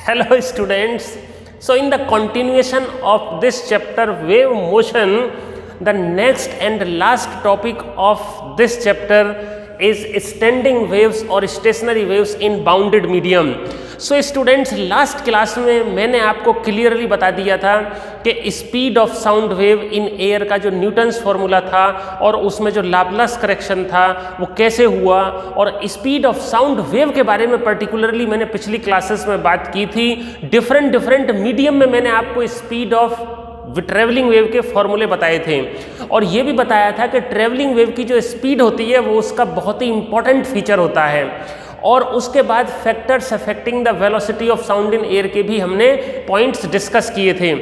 Hello students. So in the continuation of this chapter wave motion, the next and last topic of this chapter is standing waves or stationary waves in bounded medium. So students last class में मैंने आपको clearly बता दिया था कि speed of sound wave in air का जो Newton's formula था और उसमें जो लाप्लास करेक्शन था वो कैसे हुआ, और स्पीड ऑफ साउंड वेव के बारे में पर्टिकुलरली मैंने पिछली क्लासेस में बात की थी। डिफरेंट मीडियम में मैंने आपको स्पीड ऑफ ट्रेवलिंग वेव के फॉर्मूले बताए थे और ये भी बताया था कि ट्रेवलिंग वेव की जो स्पीड होती है वो उसका बहुत ही इंपॉर्टेंट फीचर होता है। और उसके बाद factors affecting the velocity of sound in air के भी हमने पॉइंट्स डिस्कस किए थे।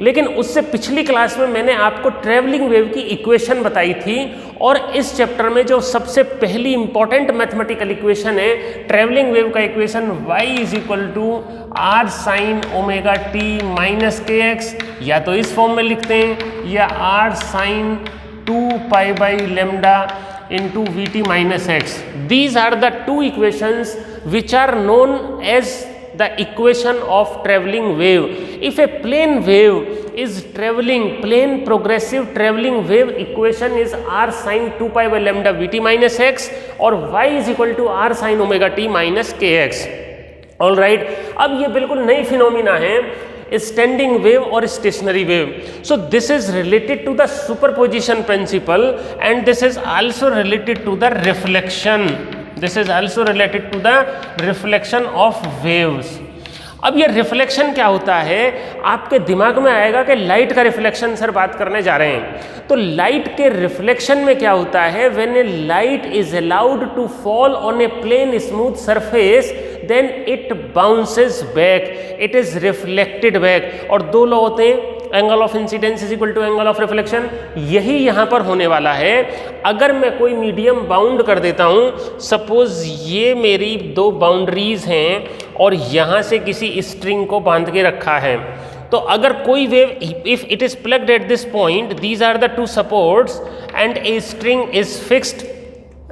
लेकिन उससे पिछली क्लास में मैंने आपको ट्रैवलिंग वेव की इक्वेशन बताई थी और इस चैप्टर में जो सबसे पहली इंपॉर्टेंट मैथमेटिकल इक्वेशन है ट्रैवलिंग वेव का equation y is equal to R sine omega T minus K X, या तो इस फॉर्म में लिखते हैं या R sine 2 pi by lambda into Vt minus x. These are the two equations which are known as the equation of travelling wave. If a plane wave is travelling, plane progressive travelling wave equation is r sin 2 pi by lambda Vt minus x और y is equal to r sin omega t minus kx. All right, अब ये बिल्कुल नई phenomena है standing wave or stationary wave. So this is related to the superposition principle and this is also related to the reflection. This is also related to the reflection of waves. अब ये reflection क्या होता है, आपके दिमाग में आएगा कि लाइट का रिफ्लेक्शन सर बात करने जा रहे हैं। तो लाइट के रिफ्लेक्शन में क्या होता है, when a light is allowed to fall on a plane smooth surface then it bounces back, it is reflected back. और दो लॉ होते हैं, angle of incidence is equal to angle of reflection. यही यहाँ पर होने वाला है। अगर मैं कोई मीडियम बाउंड कर देता हूँ, सपोज ये मेरी दो बाउंड्रीज हैं और यहाँ से किसी स्ट्रिंग को बांध के रखा है, तो अगर कोई wave if it is plucked at this point, these are the two supports and a string is fixed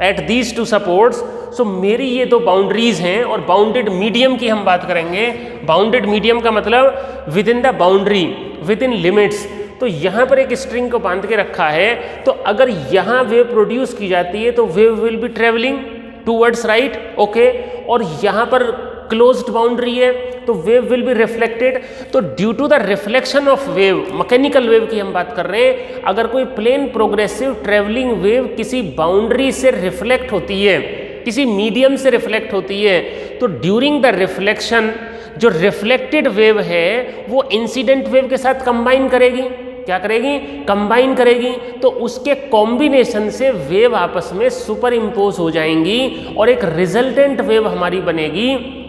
at these two supports. So मेरी ये दो बाउंड्रीज हैं और बाउंडेड मीडियम की हम बात करेंगे। बाउंडेड मीडियम का मतलब with in the boundary, with in limits. तो यहाँ पर एक स्ट्रिंग को बांध के रखा है, तो अगर यहाँ वेव प्रोड्यूस की जाती है तो wave will be travelling towards right, okay. और यहाँ पर क्लोज्ड बाउंड्री है तो वेव विल बी रिफ्लेक्टेड। तो due to the reflection of wave, mechanical wave की हम बात कर रहे हैं, अगर कोई प्लेन प्रोग्रेसिव ट्रेवलिंग वेव किसी बाउंड्री से रिफ्लेक्ट होती है, किसी मीडियम से रिफ्लेक्ट होती है, तो ड्यूरिंग द रिफ्लेक्शन जो रिफ्लेक्टेड वेव है वो इंसिडेंट वेव के साथ कंबाइन करेगी। क्या करेगी? कंबाइन करेगी। तो उसके कॉम्बिनेशन से वेव आपस में सुपर इम्पोज हो जाएंगी और एक रिजल्टेंट वेव हमारी बनेगी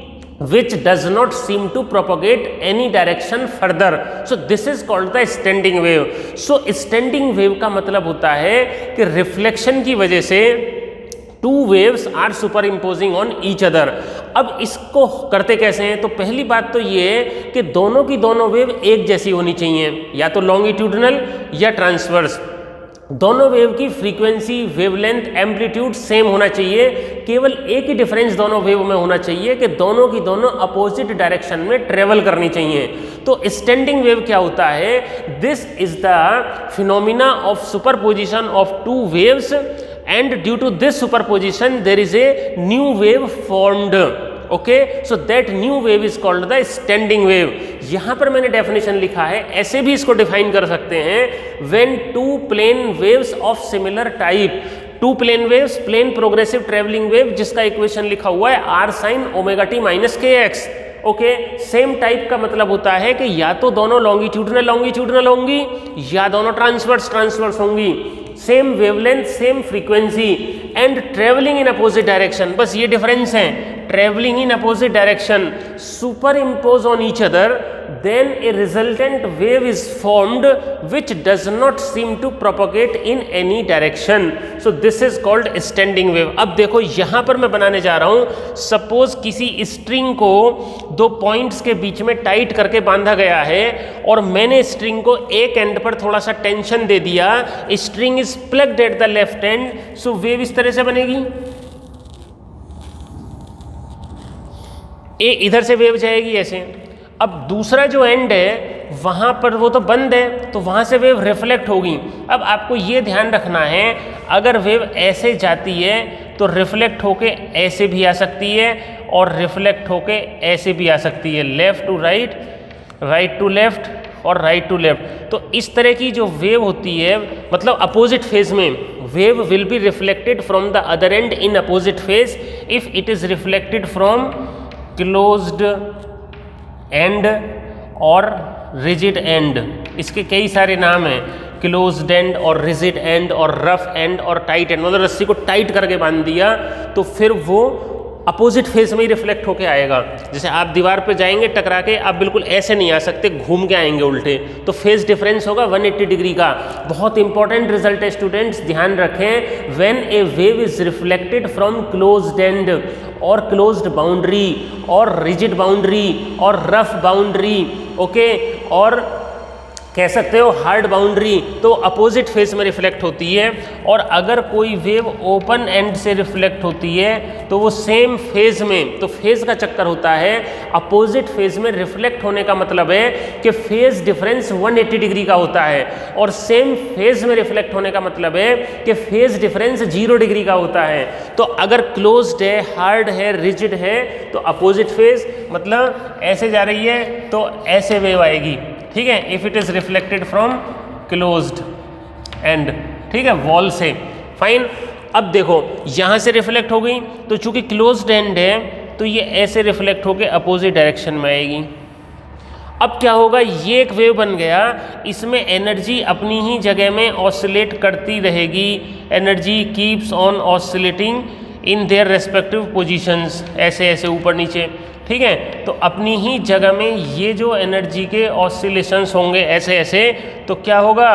which does not seem to propagate any direction further. So this is called the standing wave. So standing wave का मतलब होता है कि रिफ्लेक्शन की वजह से two waves are superimposing on each other. अब इसको करते कैसे हैं? तो पहली बात तो ये है कि दोनों की दोनों वेव एक जैसी होनी चाहिए, या तो लॉन्गिट्यूडनल या ट्रांसवर्स। दोनों वेव की फ्रीक्वेंसी, वेवलेंथ, एम्पलीट्यूड सेम होना चाहिए। केवल एक ही डिफरेंस दोनों वेव में होना चाहिए कि दोनों की दोनों अपोजिट डायरेक्शन में ट्रेवल करनी चाहिए। तो स्टैंडिंग वेव क्या होता है? This is the phenomena of superposition of two waves and due to this superposition there is a new wave formed, okay, so that new wave is called the standing wave. यहाँ पर मैंने definition लिखा है, ऐसे भी इसको define कर सकते हैं, when two plane waves of similar type, two plane waves, plane progressive travelling wave जिसका इक्वेशन लिखा हुआ है R sine omega T minus K X, okay. Same type का मतलब होता है कि या तो दोनों लॉन्गिट्यूडनल होंगी या दोनों ट्रांसवर्स होंगी, same wavelength, same frequency and travelling in opposite direction. बस ये डिफरेंस है, travelling in opposite direction, super impose on each other, then a resultant wave is formed which does not seem to propagate in any direction. So this is called standing wave. अब देखो यहाँ पर मैं बनाने जा रहा हूँ, सपोज किसी स्ट्रिंग को दो पॉइंट्स के बीच में टाइट करके बांधा गया है और मैंने स्ट्रिंग को एक एंड पर थोड़ा सा टेंशन दे दिया, string is plucked at the left end, so wave इस तरह से बनेगी। इधर से वेव जाएगी ऐसे, अब दूसरा जो एंड है वहाँ पर वो तो बंद है, तो वहाँ से वेव रिफ्लेक्ट होगी। अब आपको ये ध्यान रखना है, अगर वेव ऐसे जाती है तो रिफ्लेक्ट होके ऐसे भी आ सकती है और रिफ्लेक्ट होके ऐसे भी आ सकती है, left to right, right to left और राइट टू लेफ़्ट। तो इस तरह की जो वेव होती है, मतलब अपोजिट फेज में wave will be reflected from the other end in opposite phase if it is reflected from closed end और रिजिड एंड। इसके कई सारे नाम हैं, क्लोज्ड एंड और रिजिड एंड और रफ एंड और टाइट एंड, मतलब रस्सी को टाइट करके बांध दिया तो फिर वो अपोजिट फेज में ही रिफ्लेक्ट होके आएगा। जैसे आप दीवार पे जाएंगे टकरा के, आप बिल्कुल ऐसे नहीं आ सकते, घूम के आएंगे उल्टे, तो फेज डिफरेंस होगा 180 डिग्री का। बहुत इंपॉर्टेंट रिजल्ट है स्टूडेंट्स, ध्यान रखें। When A wave is reflected from closed end और क्लोज्ड बाउंड्री और रिजिड बाउंड्री और रफ बाउंड्री, ओके, और कह सकते हो हार्ड बाउंड्री, तो अपोजिट फेज में रिफ्लेक्ट होती है। और अगर कोई वेव ओपन एंड से रिफ्लेक्ट होती है तो वो सेम फेज में, तो फेज का चक्कर होता है, अपोजिट फेज में रिफ्लेक्ट होने का मतलब है कि फेज डिफरेंस 180 डिग्री का होता है, और सेम फेज में रिफ्लेक्ट होने का मतलब है कि फेज डिफरेंस 0 डिग्री का होता है। तो अगर क्लोज्ड है, हार्ड है, रिजिड है, तो अपोजिट फेज मतलब ऐसे जा रही है तो ऐसे वेव आएगी, ठीक है, if it is reflected from closed and, ठीक है, वॉल से, फाइन। अब देखो यहाँ से रिफ्लेक्ट हो गई, तो चूंकि क्लोज्ड एंड है तो ये ऐसे रिफ्लेक्ट होके अपोजिट डायरेक्शन में आएगी। अब क्या होगा, ये एक वेव बन गया, इसमें एनर्जी अपनी ही जगह में ऑसिलेट करती रहेगी, energy keeps on oscillating in their respective positions, ऐसे ऐसे ऊपर नीचे, ठीक है। तो अपनी ही जगह में ये जो एनर्जी के ऑसिलेशंस होंगे ऐसे ऐसे, तो क्या होगा,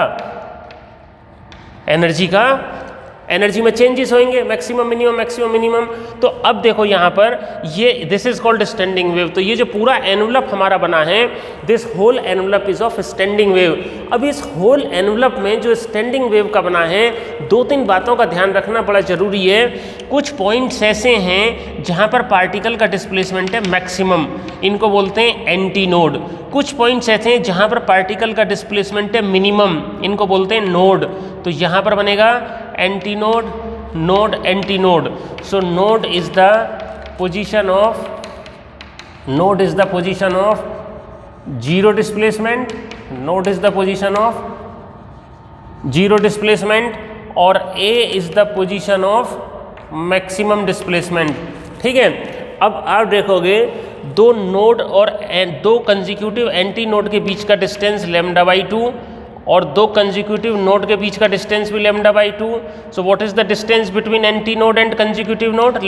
एनर्जी में चेंजेस होंगे, मैक्सिमम मिनिमम मैक्सिमम मिनिमम। तो अब देखो यहाँ पर ये this is called standing wave. तो ये जो पूरा एनवलप हमारा बना है, this whole envelope is of standing wave. अब इस होल एनवलप में जो स्टैंडिंग वेव का बना है, 2-3 बातों का ध्यान रखना बड़ा जरूरी है। कुछ पॉइंट्स ऐसे हैं जहाँ पर पार्टिकल का डिस्प्लेसमेंट है मैक्सिमम, इनको बोलते हैं एंटी नोड। कुछ पॉइंट्स ऐसे हैं जहाँ पर पार्टिकल का डिस्प्लेसमेंट है मिनिमम, इनको बोलते हैं नोड। तो यहाँ पर बनेगा antinode, node, antinode. So node is the position of zero displacement, node is the position of zero displacement, और A is the position of maximum displacement, ठीक है। अब आप देखोगे दो नोड और दो कंजिक्यूटिव एंटी नोड के बीच का डिस्टेंस λ/2 और दो कंजिक्यूटिव नोड के बीच का डिस्टेंस भी λ/2। So what is the distance between antinode and consecutive node,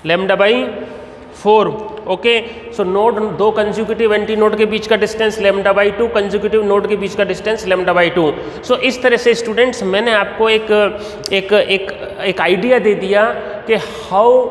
λ/4, okay. So node, दो कंजिक्यूटिव एंटी नोड के बीच का डिस्टेंस λ/2, कंजिक्यूटिव नोड के बीच का डिस्टेंस λ/2। सो इस तरह से स्टूडेंट्स मैंने आपको एक आइडिया दे दिया कि how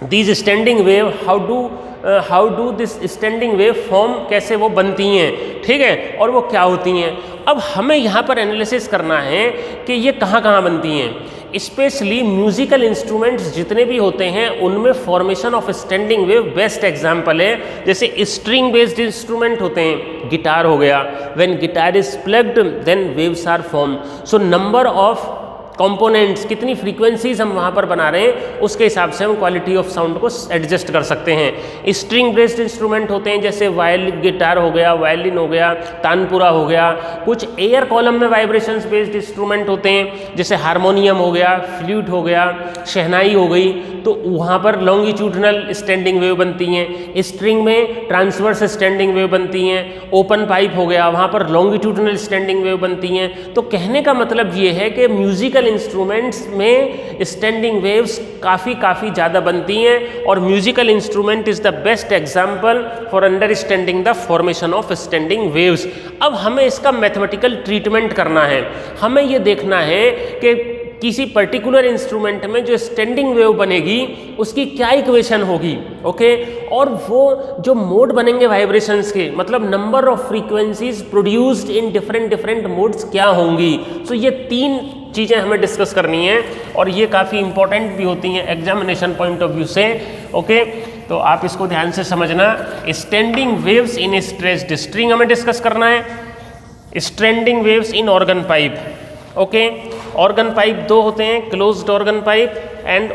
this standing wave, how do this standing wave form, कैसे वो बनती हैं, ठीक है, और वो क्या होती हैं। अब हमें यहाँ पर एनालिसिस करना है कि ये कहाँ कहाँ बनती हैं। स्पेशली म्यूजिकल इंस्ट्रूमेंट्स जितने भी होते हैं उनमें formation of standing wave best example है। जैसे स्ट्रिंग बेस्ड इंस्ट्रूमेंट होते हैं, गिटार हो गया, when guitar is plucked then waves are form. So number of components, कितनी फ्रीक्वेंसीज हम वहाँ पर बना रहे हैं, उसके हिसाब से हम क्वालिटी ऑफ साउंड को एडजस्ट कर सकते हैं। स्ट्रिंग बेस्ड इंस्ट्रूमेंट होते हैं, जैसे वायलिन, गिटार हो गया, वायलिन हो गया, तानपुरा हो गया। कुछ एयर कॉलम में वाइब्रेशंस बेस्ड इंस्ट्रूमेंट होते हैं, जैसे हारमोनियम हो गया, फ्लूट हो गया, शहनाई हो गई, तो वहाँ पर लॉन्गिट्यूडनल स्टैंडिंग वेव बनती हैं। स्ट्रिंग में ट्रांसवर्स स्टैंडिंग वेव बनती हैं। ओपन पाइप हो गया, वहाँ पर लॉन्गिट्यूडनल स्टैंडिंग वेव बनती हैं। तो कहने का मतलब ये है कि म्यूजिकल इंस्ट्रूमेंट्स में स्टैंडिंग वेव्स काफ़ी ज़्यादा बनती हैं, और musical instrument is the best example for understanding the formation of standing waves. अब हमें इसका मैथमेटिकल ट्रीटमेंट करना है। हमें ये देखना है कि किसी पर्टिकुलर इंस्ट्रूमेंट में जो स्टैंडिंग वेव बनेगी उसकी क्या इक्वेशन होगी, ओके, और वो जो मोड बनेंगे वाइब्रेशंस के, मतलब number of frequencies produced in different modes क्या होंगी। सो ये 3 चीज़ें हमें डिस्कस करनी है, और ये काफ़ी इंपॉर्टेंट भी होती हैं एग्जामिनेशन पॉइंट ऑफ व्यू से, ओके। तो आप इसको ध्यान से समझना। Standing waves in stretched string हमें डिस्कस करना है, standing waves in organ pipe. Okay, organ pipe दो होते हैं, क्लोज्ड ऑर्गन पाइप एंड